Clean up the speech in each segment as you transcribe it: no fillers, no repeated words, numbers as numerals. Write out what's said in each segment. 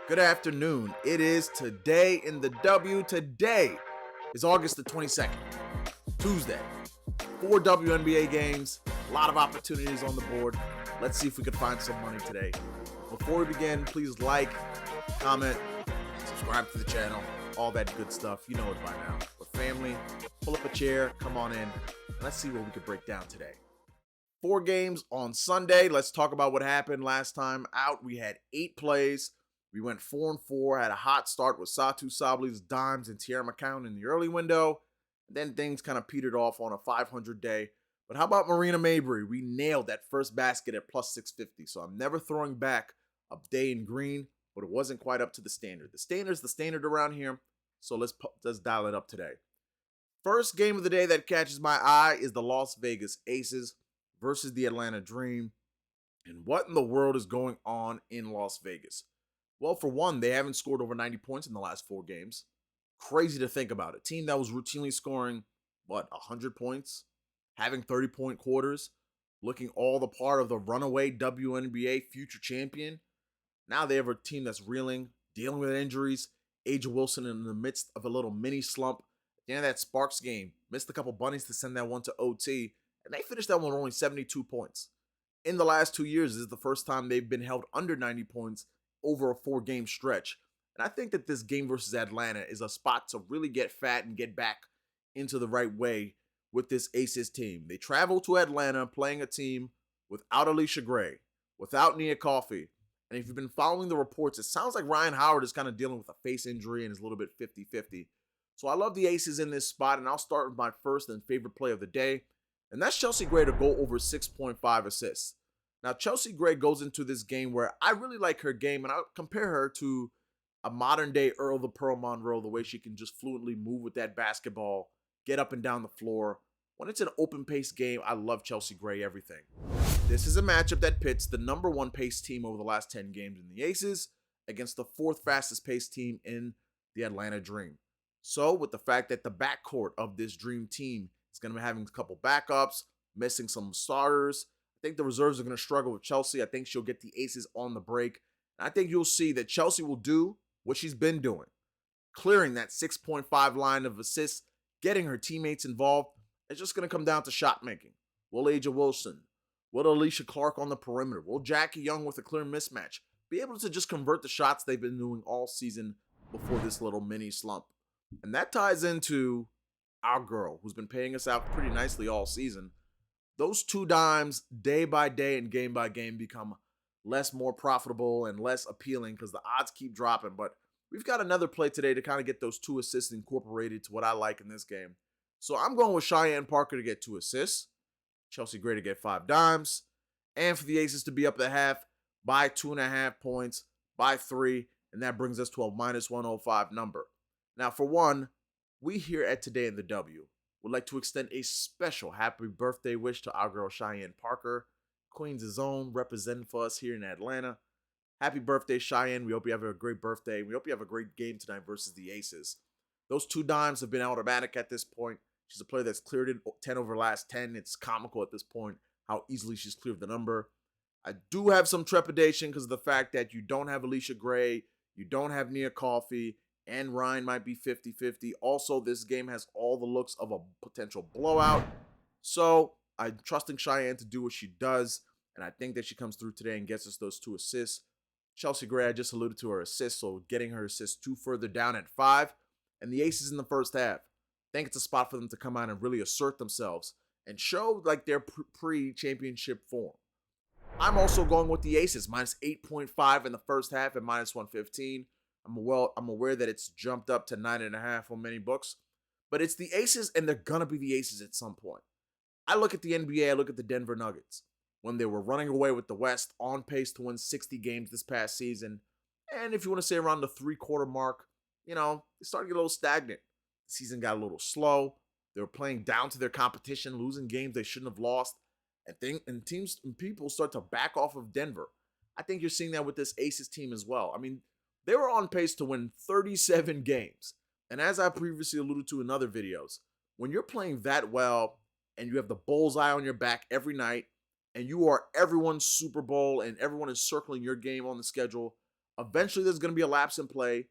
Good afternoon. It is Today in the W. Today is August the 22nd, Tuesday. 4 WNBA games, a lot of opportunities on the board. Let's see if we can find some money today. Before we begin, please like, comment, subscribe to the channel, all that good stuff. You know it by now. We're family. Pull up a chair, come on in. Let's see what we could break down today. 4 games on Sunday. Let's talk about what happened last time out. We had 8 plays. We went 4-4, had a hot start with Satou Sabally's dimes and Tierra McCown in the early window. Then things kind of petered off on a 500 day. But how about Marina Mabrey? We nailed that first basket at plus 650. So I'm never throwing back a day in green, but it wasn't quite up to the standard. The standard's the standard around here. So let's dial it up today. First game of the day that catches my eye is the Las Vegas Aces versus the Atlanta Dream. And what in the world is going on in Las Vegas? Well, for one, they haven't scored over 90 points in the last 4 games. Crazy to think about. A team that was routinely scoring, 100 points? Having 30-point quarters? Looking all the part of the runaway WNBA future champion? Now they have a team that's reeling, dealing with injuries. A'ja Wilson in the midst of a little mini slump. At the end of that Sparks game, missed a couple bunnies to send that one to OT, and they finished that one with only 72 points. In the last 2 years, this is the first time they've been held under 90 points over a 4-game stretch. And I think that this game versus Atlanta is a spot to really get fat and get back into the right way with this Aces team. They travel to Atlanta playing a team without Alicia Gray, without Nia Coffey. And if you've been following the reports, it sounds like Ryan Howard is kind of dealing with a face injury and is a little bit 50-50. So I love the Aces in this spot, and I'll start with my first and favorite play of the day. And that's Chelsea Gray to go over 6.5 assists. Now, Chelsea Gray goes into this game where I really like her game, and I'll compare her to a modern-day Earl the Pearl Monroe, the way she can just fluently move with that basketball, get up and down the floor. When it's an open-paced game, I love Chelsea Gray everything. This is a matchup that pits the number 1 paced team over the last 10 games in the Aces against the 4th fastest paced team in the Atlanta Dream. So, with the fact that the backcourt of this Dream team is going to be having a couple backups, missing some starters, I think the reserves are going to struggle with Chelsea. I think she'll get the Aces on the break. And I think you'll see that Chelsea will do what she's been doing, clearing that 6.5 line of assists, getting her teammates involved. It's just going to come down to shot making. Will A'ja Wilson, will Alicia Clark on the perimeter, will Jackie Young with a clear mismatch be able to just convert the shots they've been doing all season before this little mini slump? And that ties into our girl, who's been paying us out pretty nicely all season. Those 2 dimes, day by day and game by game, become more profitable and less appealing because the odds keep dropping. But we've got another play today to kind of get those 2 assists incorporated to what I like in this game. So I'm going with Cheyenne Parker to get 2 assists, Chelsea Gray to get 5 dimes, and for the Aces to be up at half by 2.5 points, by 3, and that brings us to a minus 105 number. Now, for one, we here at Today in the W would like to extend a special happy birthday wish to our girl Cheyenne Parker, Queens' own, representing for us here in Atlanta. Happy birthday, Cheyenne. We hope you have a great birthday. We hope you have a great game tonight versus the Aces. Those 2 dimes have been automatic at this point. She's a player that's cleared it 10 over the last 10. It's comical at this point how easily she's cleared the number. I do have some trepidation because of the fact that you don't have Alicia Gray, you don't have Nia Coffey, and Ryan might be 50-50. Also, this game has all the looks of a potential blowout. So I'm trusting Cheyenne to do what she does, and I think that she comes through today and gets us those 2 assists. Chelsea Gray, I just alluded to her assists, so getting her assists 2 further down at 5. And the Aces in the first half. I think it's a spot for them to come out and really assert themselves and show like their pre-championship form. I'm also going with the Aces, minus 8.5 in the first half and minus 115. I'm aware that it's jumped up to 9.5 on many books, but it's the Aces, and they're gonna be the Aces at some point. I look at the NBA, I look at the Denver Nuggets when they were running away with the West, on pace to win 60 games this past season, and if you want to say around the 3-quarter mark, they started to get a little stagnant. The season got a little slow. They were playing down to their competition, losing games they shouldn't have lost, and teams and people start to back off of Denver. I think you're seeing that with this Aces team as well. I mean, they were on pace to win 37 games. And as I previously alluded to in other videos, when you're playing that well and you have the bullseye on your back every night and you are everyone's Super Bowl and everyone is circling your game on the schedule, Eventually, there's going to be a lapse in play,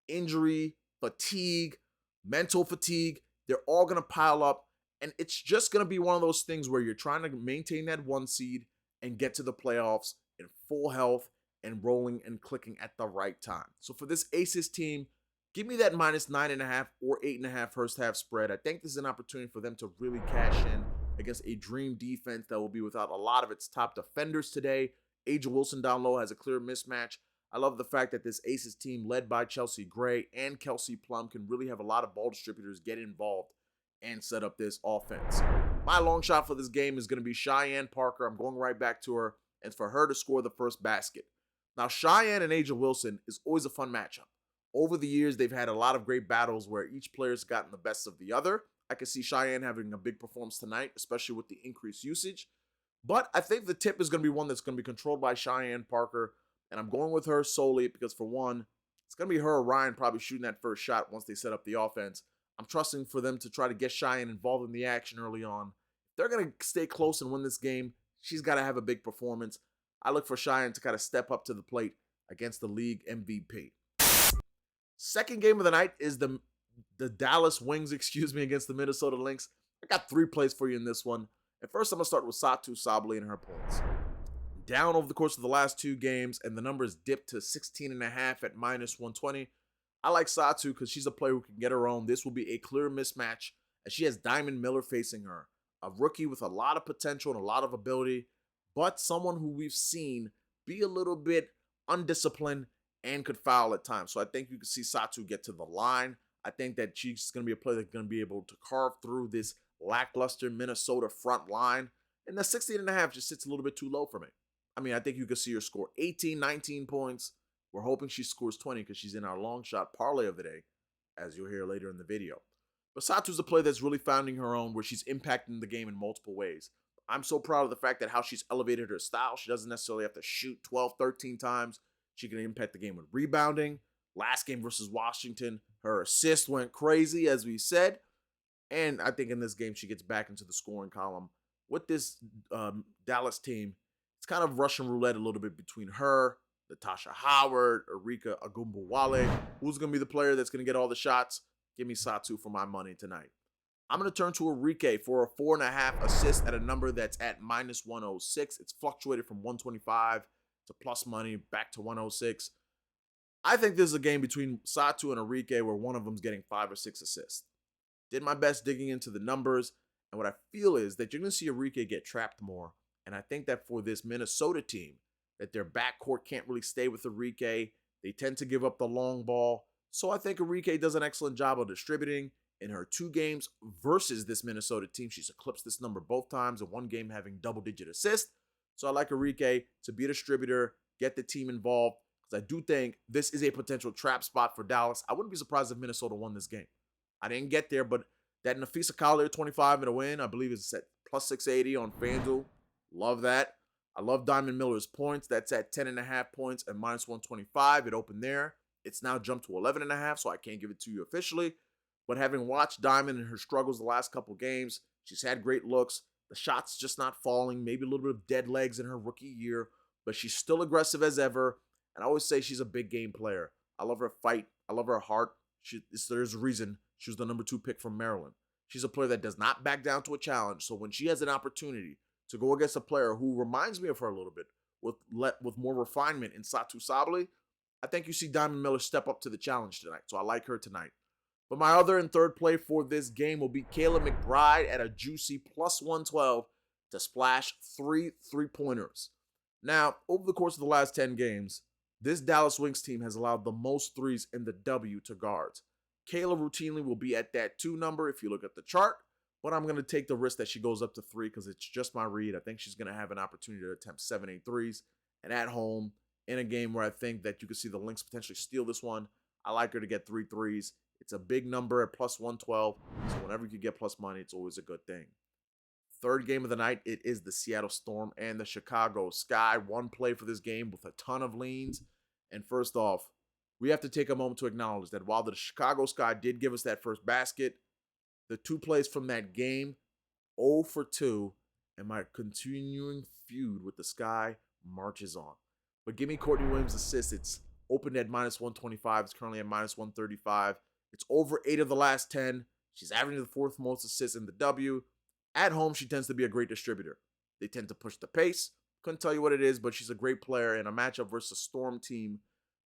injury, fatigue, mental fatigue. They're all going to pile up. And it's just going to be one of those things where you're trying to maintain that 1 seed and get to the playoffs in full health and rolling and clicking at the right time. So for this Aces team, give me that -9.5 or 8.5 first half spread. I think this is an opportunity for them to really cash in against a dream defense that will be without a lot of its top defenders today. A'ja Wilson down low has a clear mismatch. I love the fact that this Aces team led by Chelsea Gray and Kelsey Plum can really have a lot of ball distributors get involved and set up this offense. My long shot for this game is going to be Cheyenne Parker. I'm going right back to her, and for her to score the first basket. Now, Cheyenne and A'ja Wilson is always a fun matchup. Over the years, they've had a lot of great battles where each player's gotten the best of the other. I can see Cheyenne having a big performance tonight, especially with the increased usage. But I think the tip is going to be one that's going to be controlled by Cheyenne Parker, and I'm going with her solely because, for one, it's going to be her or Ryan probably shooting that first shot once they set up the offense. I'm trusting for them to try to get Cheyenne involved in the action early on. If they're going to stay close and win this game, she's got to have a big performance. I look for Cheyenne to kind of step up to the plate against the league MVP. Second game of the night is the Dallas Wings, against the Minnesota Lynx. I got 3 plays for you in this one. And first, I'm going to start with Satou Sabally and her points. Down over the course of the last 2 games, and the numbers dipped to 16.5 at -120. I like Satou because she's a player who can get her own. This will be a clear mismatch, as she has Diamond Miller facing her. A rookie with a lot of potential and a lot of ability, but someone who we've seen be a little bit undisciplined and could foul at times. So I think you can see Satou get to the line. I think that she's going to be a player that's going to be able to carve through this lackluster Minnesota front line. And the 16.5 just sits a little bit too low for me. I mean, I think you could see her score 18, 19 points. We're hoping she scores 20 because she's in our long shot parlay of the day, as you'll hear later in the video. But Satou's a player that's really finding her own, where she's impacting the game in multiple ways. I'm so proud of the fact that how she's elevated her style. She doesn't necessarily have to shoot 12, 13 times. She can impact the game with rebounding. Last game versus Washington, her assist went crazy, as we said. And I think in this game, she gets back into the scoring column. With this Dallas team, it's kind of Russian roulette a little bit between her, Natasha Howard, Arike Agumbawale. Who's going to be the player that's going to get all the shots? Give me Satou for my money tonight. I'm going to turn to Arike for a 4.5 assist at a number that's at -106. It's fluctuated from 125 to plus money back to 106. I think this is a game between Satou and Arike where one of them's getting 5 or 6 assists. Did my best digging into the numbers, and what I feel is that you're going to see Arike get trapped more. And I think that for this Minnesota team, that their backcourt can't really stay with Arike. They tend to give up the long ball. So I think Arike does an excellent job of distributing. In her 2 games versus this Minnesota team, she's eclipsed this number both times, in one game having double-digit assists. So I like Arike to be a distributor, get the team involved, because I do think this is a potential trap spot for Dallas. I wouldn't be surprised if Minnesota won this game. I didn't get there, but that Nafisa Collier 25 in a win, I believe is at plus 680 on FanDuel. Love that. I love Diamond Miller's points. That's at 10.5 points at -125. It opened there. It's now jumped to 11.5, so I can't give it to you officially. But having watched Diamond and her struggles the last couple games, she's had great looks. The shot's just not falling. Maybe a little bit of dead legs in her rookie year, but she's still aggressive as ever. And I always say she's a big game player. I love her fight. I love her heart. There's a reason she was the number 2 pick from Maryland. She's a player that does not back down to a challenge. So when she has an opportunity to go against a player who reminds me of her a little bit with more refinement in Satou Sabally, I think you see Diamond Miller step up to the challenge tonight. So I like her tonight. But my other and third play for this game will be Kayla McBride at a juicy plus 112 to splash 3 3-pointers. Now, over the course of the last 10 games, this Dallas Wings team has allowed the most threes in the W to guards. Kayla routinely will be at that 2 number if you look at the chart, but I'm going to take the risk that she goes up to 3 because it's just my read. I think she's going to have an opportunity to attempt 7, 8 threes. And at home, in a game where I think that you could see the Lynx potentially steal this one, I like her to get 3 threes. It's a big number at plus 112, so whenever you can get plus money, it's always a good thing. Third game of the night, it is the Seattle Storm and the Chicago Sky. One play for this game with a ton of leans. And first off, we have to take a moment to acknowledge that while the Chicago Sky did give us that first basket, the 2 plays from that game, 0 for 2, and my continuing feud with the Sky marches on. But give me Courtney Williams' assist. It's Opened at minus 125. It's currently at minus 135. It's over 8 of the last 10. She's averaging the 4th most assists in the W. At home, she tends to be a great distributor. They tend to push the pace. Couldn't tell you what it is, but she's a great player in a matchup versus a Storm team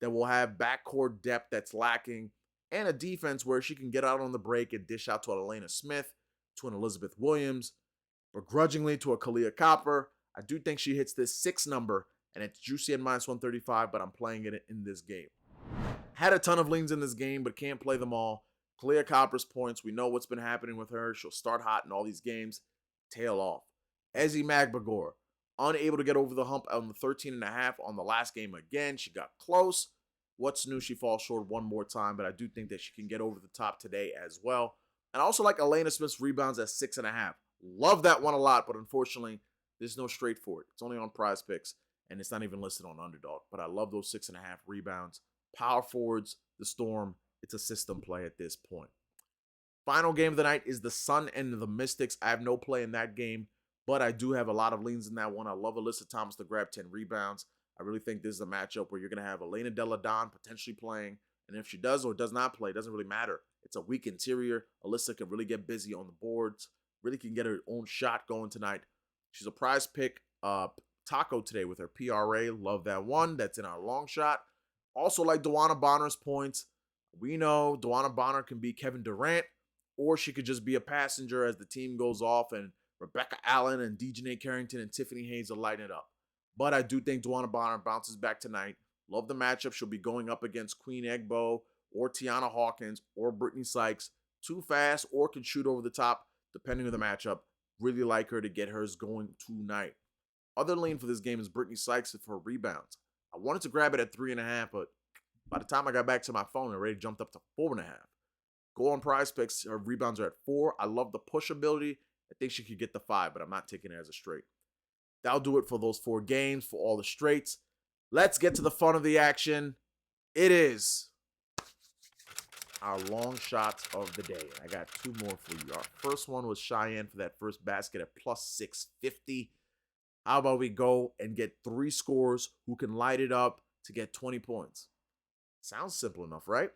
that will have backcourt depth that's lacking and a defense where she can get out on the break and dish out to an Elena Smith, to an Elizabeth Williams, begrudgingly to a Kalia Copper. I do think she hits this 6 number, and it's juicy at minus 135, but I'm playing it in this game. Had a ton of leans in this game, but can't play them all. Kalia Copper's points, we know what's been happening with her. She'll start hot in all these games, tail off. Ezi Magbagor, unable to get over the hump on the 13.5 on the last game again. She got close. What's new? She falls short one more time, but I do think that she can get over the top today as well. And I also like Elena Smith's rebounds at 6.5. Love that one a lot, but unfortunately, there's no straight for it. It's only on Prize Picks, and it's not even listed on Underdog. But I love those 6.5 rebounds. Power forwards, the Storm. It's a system play at this point. Final game of the night is the Sun and the Mystics. I have no play in that game, but I do have a lot of leans in that one. I love Alyssa Thomas to grab 10 rebounds. I really think this is a matchup where you're going to have Elena Delle Donne potentially playing. And if she does or does not play, it doesn't really matter. It's a weak interior. Alyssa can really get busy on the boards. Really can get her own shot going tonight. She's a Prize Pick taco today with her PRA. Love that one. That's in our long shot. Also like Dewana Bonner's points. We know Dewana Bonner can be Kevin Durant, or she could just be a passenger as the team goes off and Rebecca Allen and Dejanay Carrington and Tiffany Hayes will light it up. But I do think Dewana Bonner bounces back tonight. Love the matchup. She'll be going up against Queen Egbo or Tiana Hawkins or Brittany Sykes. Too fast or can shoot over the top depending on the matchup. Really like her to get hers going tonight. Other lean for this game is Brittany Sykes for rebounds. I wanted to grab it at 3.5, but by the time I got back to my phone, it already jumped up to 4.5. Go on Prize Picks. Her rebounds are at 4. I love the push ability. I think she could get the 5, but I'm not taking it as a straight. That'll do it for those 4 games, for all the straights. Let's get to the fun of the action. It is our long shots of the day. I got 2 more for you. Our first one was Cheyenne for that first basket at plus 650. How about we go and get 3 scores who can light it up to get 20 points? Sounds simple enough, right?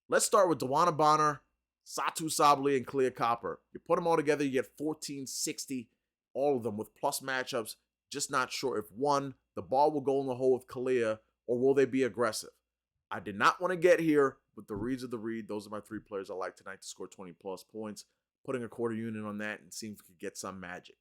Let's start with Dewana Bonner, Satou Sabally, and Kalia Copper. You put them all together, you get 1460, all of them with plus matchups. Just not sure if, one, the ball will go in the hole with Kalia, or will they be aggressive? I did not want to get here, but the reads of the read, those are my 3 players I like tonight to score 20 plus points. Putting a quarter unit on that and seeing if we could get some magic.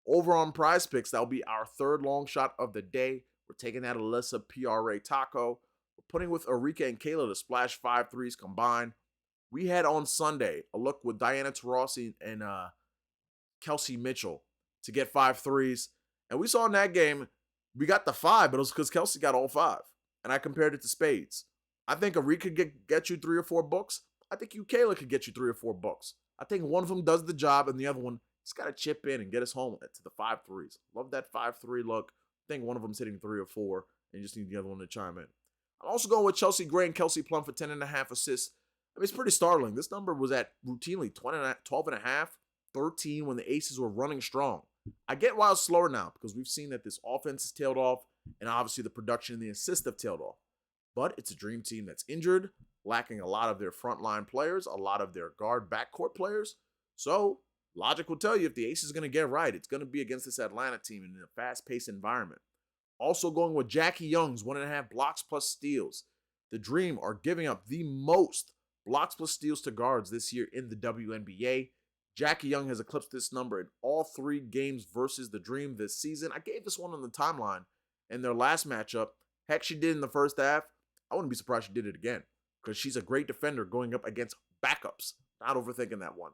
Over on Prize Picks, that'll be our 3rd long shot of the day. We're taking that Alyssa PRA taco. We're putting with Arike and Kayla to splash 5 threes combined. We had on Sunday a look with Diana Taurasi and Kelsey Mitchell to get 5 threes. And we saw in that game, we got the 5, but it was because Kelsey got all 5. And I compared it to spades. I think Arike could get you 3 or 4 books. I think Kayla could get you 3 or 4 books. I think one of them does the job and the other one just got to chip in and get us home to the 5 threes. Love that 5-3 look. I think one of them's hitting 3 or 4, and you just need the other one to chime in. I'm also going with Chelsea Gray and Kelsey Plum for 10.5 assists. I mean, it's pretty startling. This number was at routinely 12.5, 13 when the Aces were running strong. I get why it's slower now because we've seen that this offense has tailed off, and obviously the production and the assists have tailed off. But it's a dream team that's injured, lacking a lot of their frontline players, a lot of their guard backcourt players. So logic will tell you if the Ace is going to get right, it's going to be against this Atlanta team in a fast-paced environment. Also going with Jackie Young's 1.5 blocks plus steals. The Dream are giving up the most blocks plus steals to guards this year in the WNBA. Jackie Young has eclipsed this number in all 3 games versus the Dream this season. I gave this one on the timeline in their last matchup. Heck, she did in the first half. I wouldn't be surprised she did it again because she's a great defender going up against backups. Not overthinking that one.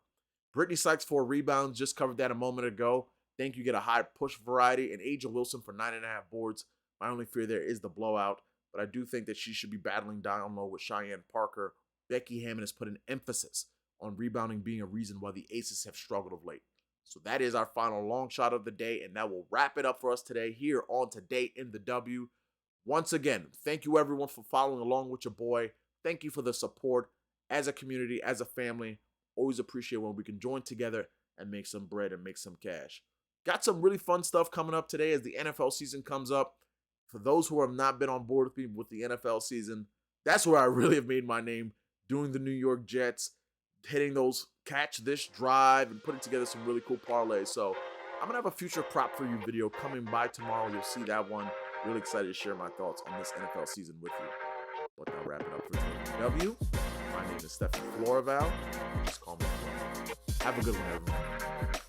Brittany Sykes 4 rebounds. Just covered that a moment ago. Think you get a high push variety. And Angel Wilson for 9.5 boards. My only fear there is the blowout. But I do think that she should be battling down low with Cheyenne Parker. Becky Hammond has put an emphasis on rebounding being a reason why the Aces have struggled of late. So that is our final long shot of the day, and that will wrap it up for us today here on Today in the W. Once again, thank you everyone for following along with your boy. Thank you for the support as a community, as a family. Always appreciate when we can join together and make some bread and make some cash. Got some really fun stuff coming up today as the NFL season comes up. For those who have not been on board with me with the NFL season, That's where I really have made my name, doing the New York Jets, hitting those catch this drive and putting together some really cool parlays. So I'm gonna have a future prop for you video coming by tomorrow. You'll see that one. Really excited to share my thoughts on this NFL season with you. But that'll wrap it up for today's W. My name is Stephen Florival. Just call me Flo. Have a good one, everyone.